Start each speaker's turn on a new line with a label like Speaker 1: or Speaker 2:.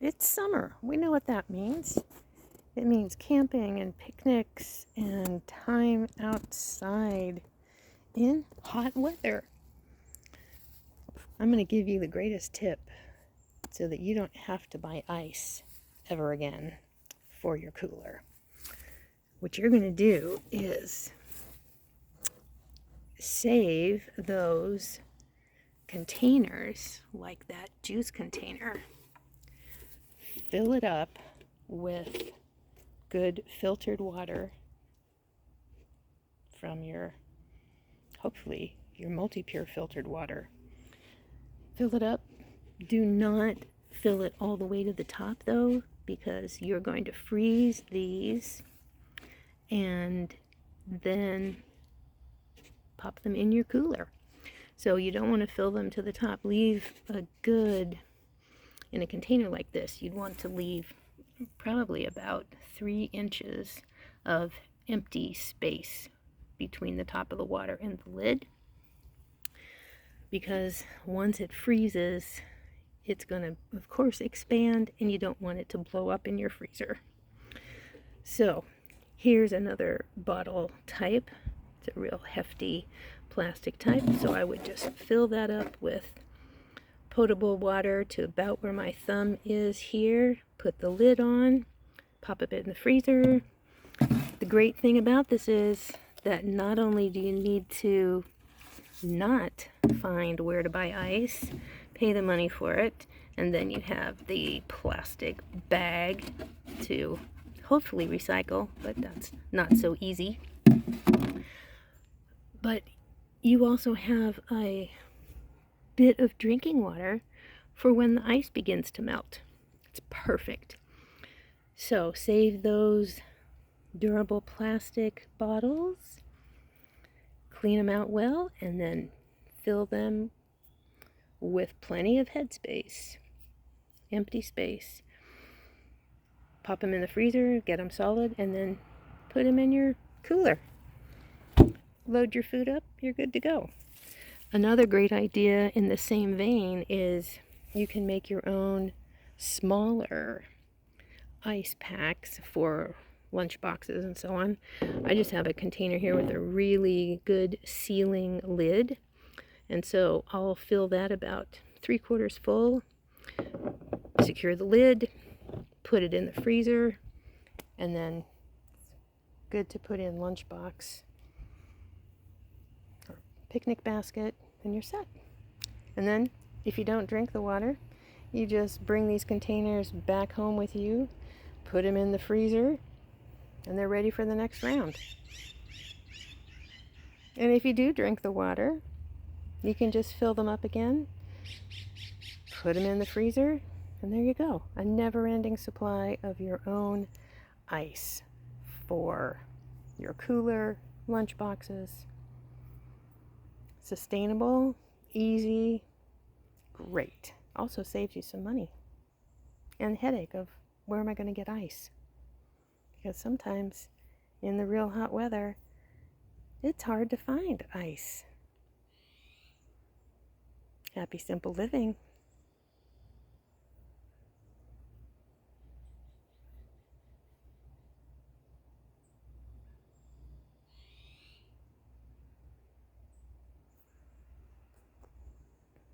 Speaker 1: It's summer. We know what that means. It means camping and picnics and time outside in hot weather. I'm going to give you the greatest tip so that you don't have to buy ice ever again for your cooler. What you're going to do is save those containers, like that juice container, fill it up with good filtered water from hopefully your Multipure filtered water. Fill it up. Do not fill it all the way to the top though, because you're going to freeze these and then pop them in your cooler. So you don't want to fill them to the top. Leave in a container like this, you'd want to leave probably about 3 inches of empty space between the top of the water and the lid, because once it freezes, it's going to, of course, expand, and you don't want it to blow up in your freezer. So here's another bottle type. It's a real hefty plastic type, so I would just fill that up with potable water to about where my thumb is here, put the lid on, pop it in the freezer. The great thing about this is that not only do you need to not find where to buy ice, pay the money for it, and then you have the plastic bag to hopefully recycle, but that's not so easy. But you also have a bit of drinking water for when the ice begins to melt. It's perfect. So save those durable plastic bottles, clean them out well, and then fill them with plenty of headspace, empty space. Pop them in the freezer, get them solid, and then put them in your cooler. Load your food up, you're good to go. Another great idea in the same vein is you can make your own smaller ice packs for lunch boxes and so on. I just have a container here with a really good sealing lid, and so I'll fill that about 3/4 full, secure the lid, put it in the freezer, and then good to put in lunchbox or picnic basket, and you're set. And then if you don't drink the water, you just bring these containers back home with you, put them in the freezer, and they're ready for the next round. And if you do drink the water, you can just fill them up again, put them in the freezer, and there you go. A never-ending supply of your own ice for your cooler, lunch boxes. Sustainable, easy, great. Also saves you some money and the headache of where am I going to get ice? Because sometimes in the real hot weather, it's hard to find ice. Happy simple living.